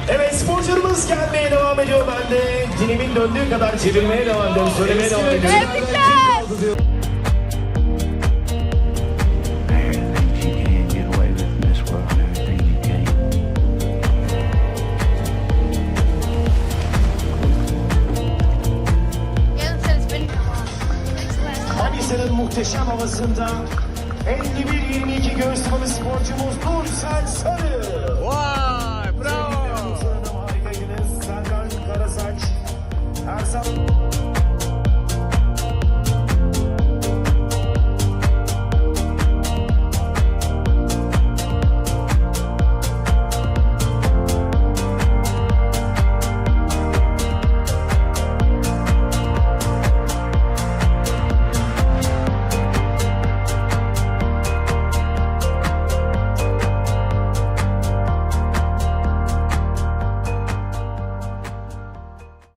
Evet, sporcularımız gelmeye devam ediyor. Ben de dilimin döndüğü kadar çevirmeye devam ediyorum. Söylemeye devam ediyorum. Tebrikler. Manisa'nın muhteşem havasında 51-22 göğüs sporcumuz Nur Sen